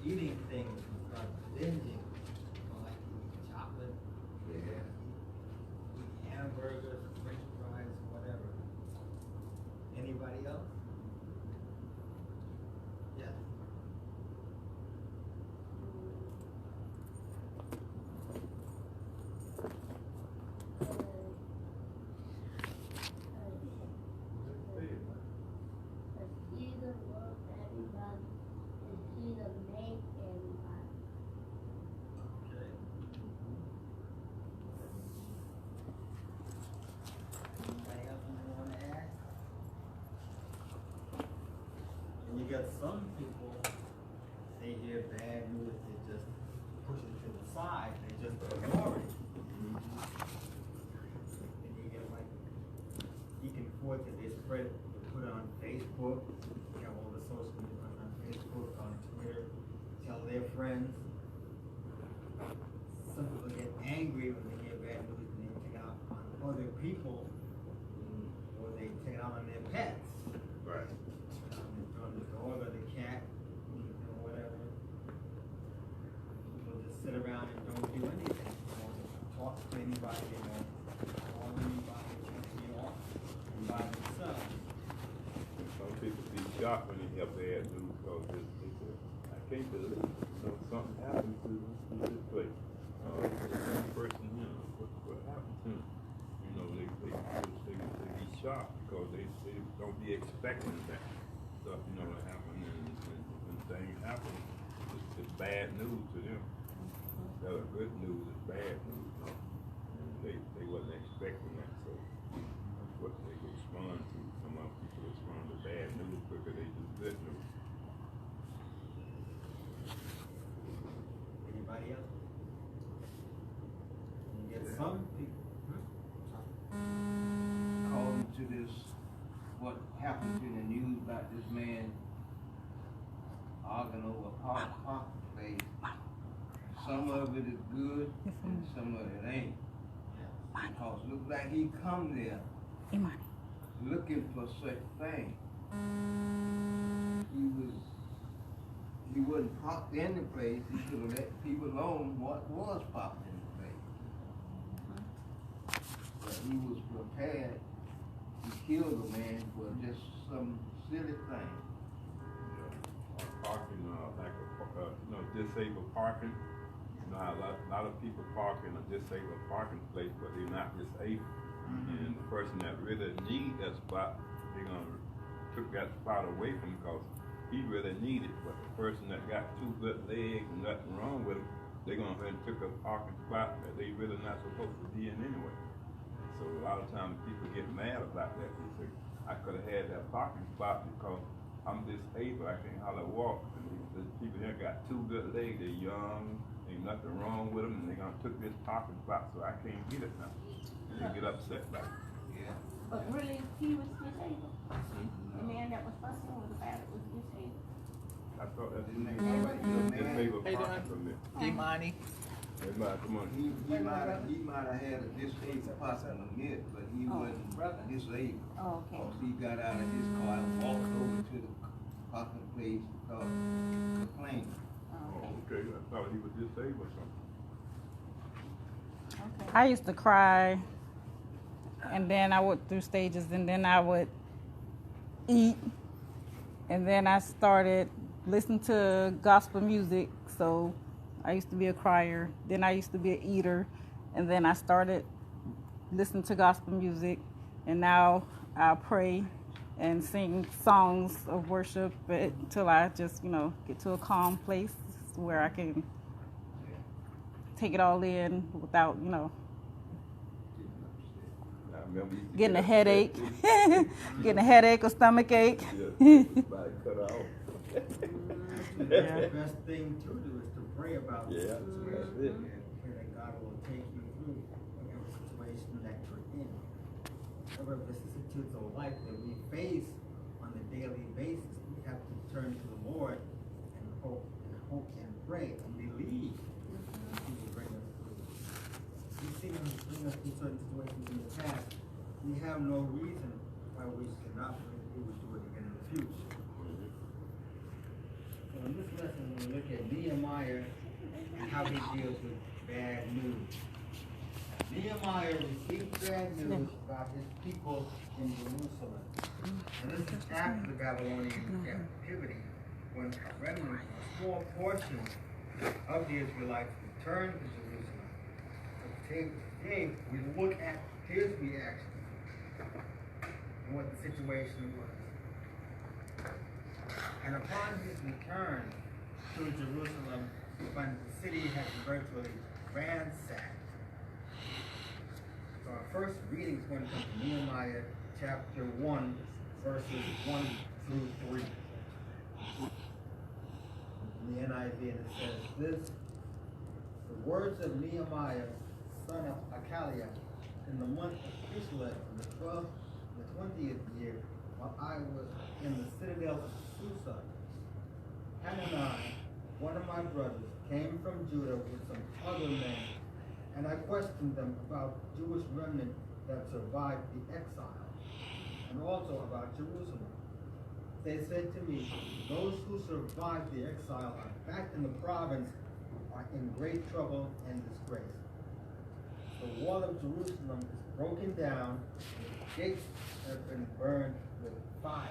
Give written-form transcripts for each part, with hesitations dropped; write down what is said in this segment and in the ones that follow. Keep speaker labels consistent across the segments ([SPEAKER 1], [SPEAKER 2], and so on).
[SPEAKER 1] eating things and start binging. Like eating chocolate, eat hamburgers, french fries, whatever. Anybody else? Yes. You got some people, they hear bad news, they just push it to the side, they just ignore it. And you get like Deacon Ford, that they spread it, they put it on Facebook, you have all the social media on Facebook, on Twitter, tell their friends. Some people get angry when they hear bad news and they take it out on other people, or they take it out on their pets.
[SPEAKER 2] Right.
[SPEAKER 1] On the dog or the cat, or whatever. People just sit around and don't do anything. They don't talk to anybody, they don't call anybody, they don't be off by themselves.
[SPEAKER 2] Some people be shocked when they hear bad news because they say, I can't believe something happened to this place. One person here, what happened to him? You know, they be shocked because they don't be expecting that stuff, you know, to happen, and when things happen, it's bad news to them. Instead of good news, it's bad news, you know? And they wasn't expecting that, so that's what they respond to. Some of people respond to bad news quicker they do good news.
[SPEAKER 1] Anybody else? You get some people.
[SPEAKER 3] According to this, what happened in the news about this man arguing over a parking place, some of it is good and some of it ain't. Because it looks like he come there looking for such thing. He wasn't parked in the place, he could have let people alone what was parked in the place. But he was prepared to kill the man for just some silly thing.
[SPEAKER 2] Parking, disabled parking. You know how a lot of people park in a disabled parking place, but they're not disabled. And the person that really need that spot, they're gonna took that spot away from him because he really need it. But the person that got 2 good legs and nothing wrong with him, they're gonna go ahead and took a parking spot that they really not supposed to be in anyway. So a lot of times people get mad about that. They say, I could have had that parking spot because I'm disabled, I can't hardly walk. And the people here got 2 good legs, they're young, ain't nothing wrong with them, and they're gonna took this parking spot, so I can't get it now. And they get upset about it.
[SPEAKER 3] Yeah.
[SPEAKER 4] But really, he was disabled. The man that was fussing with about it was disabled.
[SPEAKER 2] I thought that's his name.
[SPEAKER 3] Disabled
[SPEAKER 2] Disabled parking permit.
[SPEAKER 5] Imani.
[SPEAKER 2] Hey, man, come on.
[SPEAKER 3] He might have had a disabled parking permit, but he wasn't disabled.
[SPEAKER 4] Oh, okay.
[SPEAKER 3] Because he got out of his car and walked over to the parking place because he complained.
[SPEAKER 2] Oh, okay. I thought he was disabled or something.
[SPEAKER 4] Okay.
[SPEAKER 5] I used to cry, and then I went through stages, and then I would eat, and then I started listening to gospel music. So I used to be a crier, then I used to be an eater, and then I started listening to gospel music, and now I pray and sing songs of worship until I just, get to a calm place where I can take it all in without, getting a headache, getting a headache or stomach ache.
[SPEAKER 2] Everybody cut off.
[SPEAKER 1] That's the best thing to do is to pray about the
[SPEAKER 2] Yeah,
[SPEAKER 1] situation.
[SPEAKER 2] that's it.
[SPEAKER 1] And pray that God will take you through whatever situation that you're in. Whatever vicissitudes of life that we face on a daily basis, we have to turn to the Lord and hope and pray and believe that He will bring us through. We've seen Him bring us through certain situations in the past. We have no reason why we should not believe He would do it again in the future. So in this lesson, we're look at Nehemiah and how he deals with bad news. Nehemiah received bad news about his people in Jerusalem. And this is after the Babylonian captivity, when a remnant, a small portion of the Israelites returned to Jerusalem. But today, we look at his reaction and what the situation was. And upon his return to Jerusalem, we find that the city has been virtually ransacked. So our first reading is going to come from Nehemiah chapter 1, verses 1 through 3. In the NIV, and it says this: the words of Nehemiah, son of Hachaliah, in the month of Kislev, in the 12th, the 20th year, while I was in the citadel of Susa, Hanani, one of my brothers, came from Judah with some other men, and I questioned them about the Jewish remnant that survived the exile, and also about Jerusalem. They said to me, those who survived the exile are back in the province are in great trouble and disgrace. The wall of Jerusalem is broken down, and the gates have been burned with fire.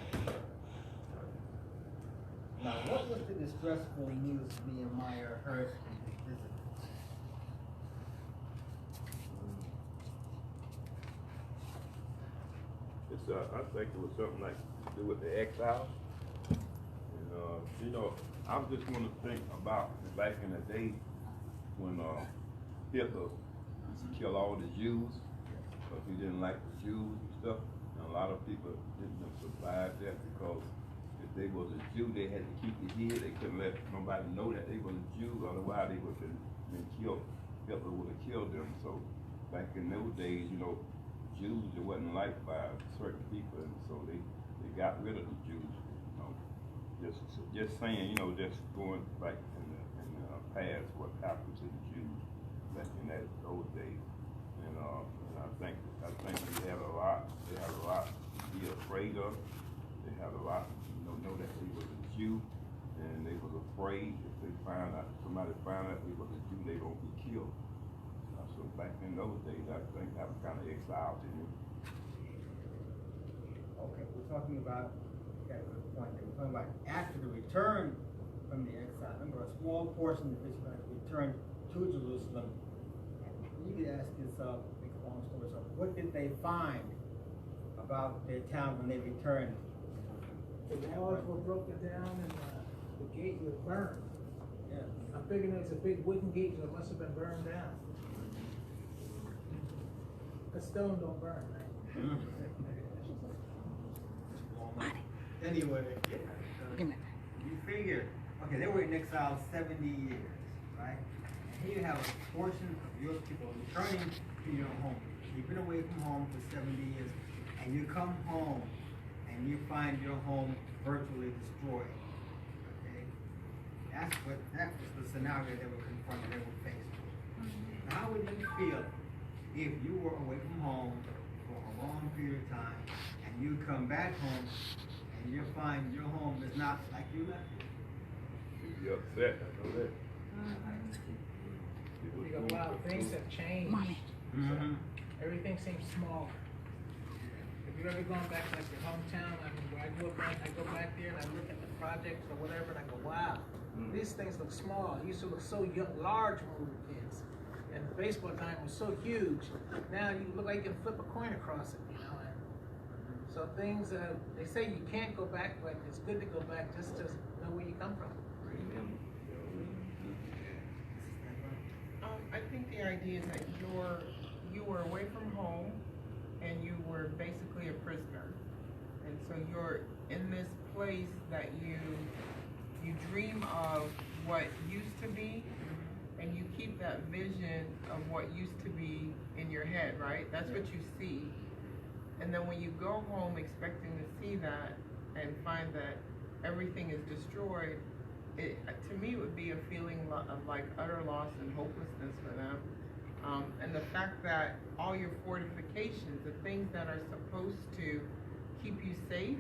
[SPEAKER 1] Now, what was the distressful news Nehemiah heard in his visit?
[SPEAKER 2] I think it was something like to do with the exile. And, I just want to think about back in the day when Hitler used to kill all the Jews because he didn't like the Jews and stuff. And a lot of people didn't survive that because if they was a Jew, they had to keep it hid. They couldn't let nobody know that they was a Jew, otherwise they would have been killed. Hitler would have killed them. So back in those days, Jews, it wasn't liked by certain people, and so they got rid of the Jews. Just saying, just going back in the past, what happened to the Jews back in those days, and I think they had a lot. They had a lot to be afraid of. They had a lot, know that they was a Jew, and they was afraid if somebody found out they was a Jew, they gonna be killed. So back in those days, I think that was kind of exiled to me.
[SPEAKER 1] Okay, we're talking about, okay, good point. We're talking about after the return from the exile. Remember, a small portion of Israelites returned to Jerusalem. You could ask yourself, make a long story short, what did they find about their town when they returned?
[SPEAKER 6] The walls were broken down and the gate was burned.
[SPEAKER 1] Yeah.
[SPEAKER 6] I'm figuring it's a big wooden gate, so it must have been burned down. The stone don't burn, right?
[SPEAKER 1] Anyway, you figure, okay, they were in exile 70 years, right? And here you have a portion of your people returning to your home. You've been away from home for 70 years, and you come home, and you find your home virtually destroyed. Okay? That was the scenario they were confronted, they were faced with. How would you feel if you were away from home for a long period of time, and you come back home, and you find your home is not like you left it?
[SPEAKER 2] You'd be upset, I know that.
[SPEAKER 6] Because wow, things have changed.
[SPEAKER 1] Mm-hmm.
[SPEAKER 6] Everything seems smaller. If you've ever gone back to like your hometown, when I go back there and I look at the projects or whatever, and I go, wow, these things look small. It used to look so large when we were kids. And the baseball diamond was so huge. Now you look like you can flip a coin across it, And so things, they say you can't go back, but it's good to go back just to know where you come from.
[SPEAKER 7] I think the idea is that you were away from home and you were basically a prisoner. And so you're in this place that you dream of what used to be, and you keep that vision of what used to be in your head, right? That's what you see. And then when you go home expecting to see that and find that everything is destroyed, to me it would be a feeling of like utter loss and hopelessness for them. And the fact that all your fortifications, the things that are supposed to keep you safe,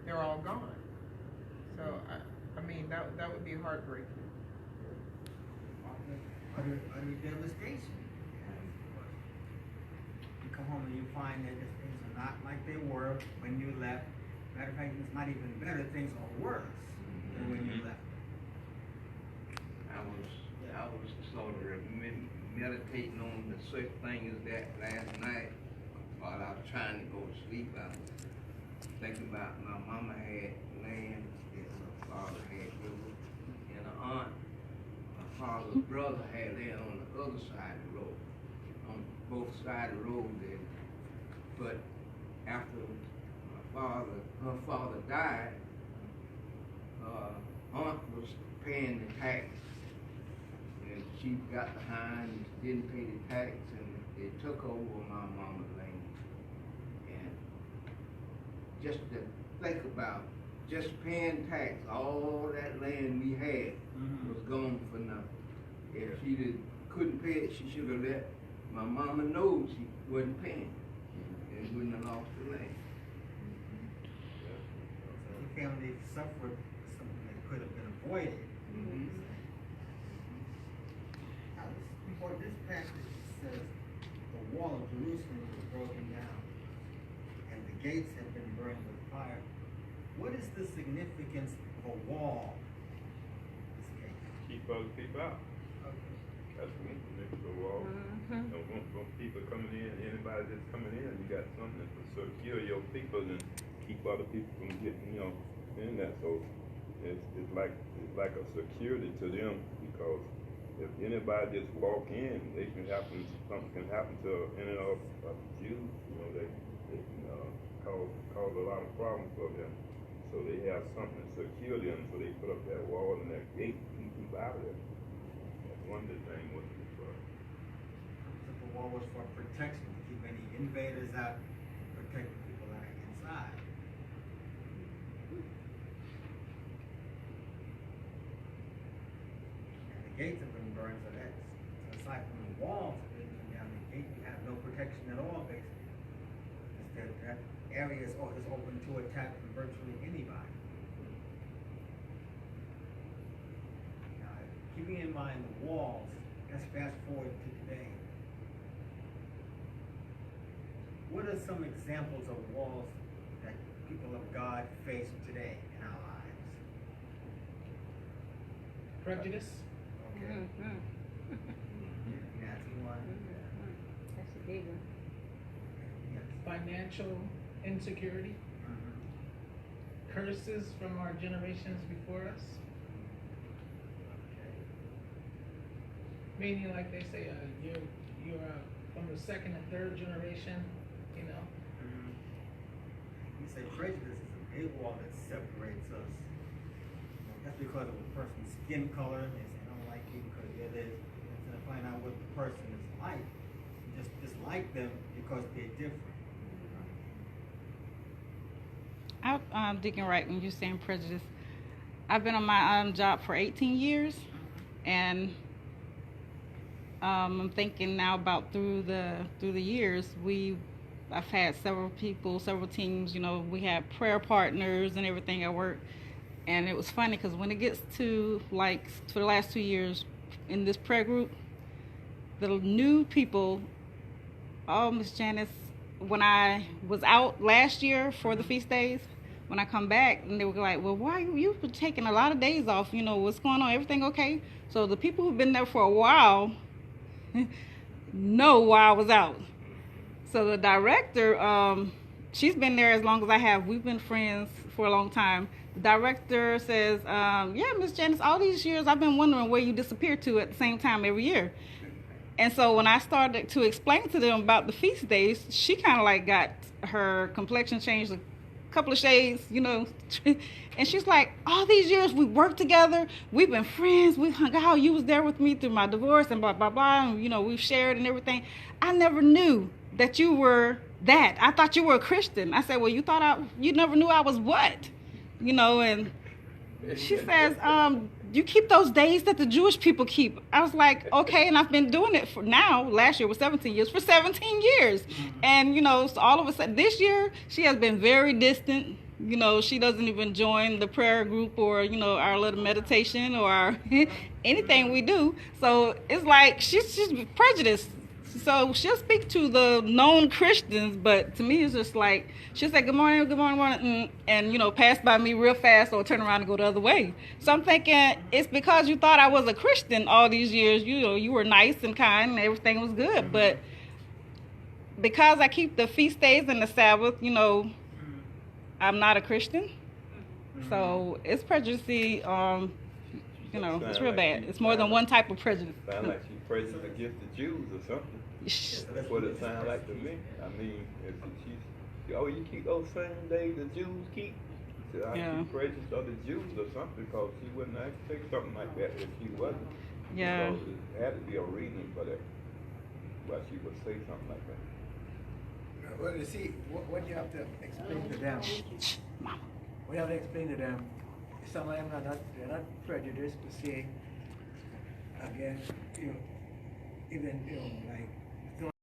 [SPEAKER 7] they're all gone. So, I mean, that would be a heartbreaking.
[SPEAKER 1] Utter devastation. You come home and you find that things are not like they were when you left. Matter of fact, it's not even better, things are worse than when you left.
[SPEAKER 3] I was sort of meditating on the such thing as that last night while I was trying to go to sleep. I was thinking about my mama had land that my father had river, and an aunt, my father's brother had land on the other side of the road, on both sides of the road there. But after her father died, aunt was paying the tax. And she got behind and didn't pay the tax, and they took over my mama's land. And just to think about just paying tax, all that land we had was gone for nothing. If she couldn't pay it, she should have let my mama know she wasn't paying, and wouldn't have lost the land.
[SPEAKER 1] So the family suffered something that could have been avoided. Before this passage says the wall of Jerusalem was broken down and the gates have been burned with fire. What is the significance of a wall?
[SPEAKER 2] Keep other people out.
[SPEAKER 1] Okay.
[SPEAKER 2] That's the significance of a wall. Don't want people coming in, anybody that's coming in, you got something to secure your people and keep other people from getting, in that. So it's like a security to them, because if anybody just walk in, something can happen to any of Jews. They can cause a lot of problems for them. So they have something to secure them. So they put up that wall and that gate to keep people out of there. That's one of the things was for.
[SPEAKER 1] The wall was for protection, to keep any invaders out, protect the people that are inside. And the gates have been burned, so that's aside from the walls have been down, the gate, you have no protection at all, basically. Instead, that area is open to attack from virtually anybody. Now, keeping in mind the walls, let's fast forward to today. What are some examples of walls that people of God face today in our lives?
[SPEAKER 6] Prejudice.
[SPEAKER 1] Okay. That's one.
[SPEAKER 4] That's a big one.
[SPEAKER 1] Yes.
[SPEAKER 6] Financial insecurity. Curses from our generations before us.
[SPEAKER 1] Okay.
[SPEAKER 6] Meaning, like they say, you're from the second and third generation,
[SPEAKER 1] You say prejudice is a big wall that separates us. That's because of a person's skin color. They say, I don't like you because you're this. Instead of finding out what the person is like, you just dislike them because they're different.
[SPEAKER 5] Deacon Wright, when you're saying prejudice, I've been on my job for 18 years, and I'm thinking now about through the years, I've had several people, several teams. We had prayer partners and everything at work, and it was funny because when it gets to for the last 2 years in this prayer group, the new people, Miss Janice, when I was out last year for the feast days, when I come back, and they were like, well, why you've been taking a lot of days off? What's going on? Everything okay? So the people who've been there for a while know why I was out. So the director, she's been there as long as I have. We've been friends for a long time. The director says, yeah, Miss Janice, all these years I've been wondering where you disappeared to at the same time every year. And so when I started to explain to them about the feast days, she kind of got her complexion changed a couple of shades, and she's like, all these years we worked together, we've been friends, we've hung out, you was there with me through my divorce and blah, blah, blah, and we've shared and everything. I never knew that you were that. I thought you were a Christian. I said, well, you never knew I was what? And she says, you keep those days that the Jewish people keep. I was like, okay, and I've been doing it last year was 17 years, for 17 years. And, so all of a sudden, this year, she has been very distant, You know, she doesn't even join the prayer group or, you know, our little meditation or our anything we do. So it's like she's prejudiced. So she'll speak to the known Christians, but to me it's just like she'll say good morning, good morning, morning, and you know, pass by me real fast or turn around and go the other way. So I'm thinking it's because you thought I was a Christian all these years. You know, you were nice and kind and everything was good, but because I keep the feast days and the Sabbath, you know, I'm not a Christian. So it's prejudice. You know, it's real bad. It's more than one type of prejudice.
[SPEAKER 2] Sound like she prejudiced against the Jews or something. That's what it sounds like to me. I mean, if she, oh, you keep those same days the Jews keep. So I keep prejudiced of the Jews or something, because she wouldn't actually say something like that if she wasn't.
[SPEAKER 5] Yeah.
[SPEAKER 2] So it had to be a reason for that, why she would say something like that.
[SPEAKER 6] Well, you see, what you have to explain to them, what you have to explain to them, some of them they're not prejudiced to say, again, you know, even, you know, like,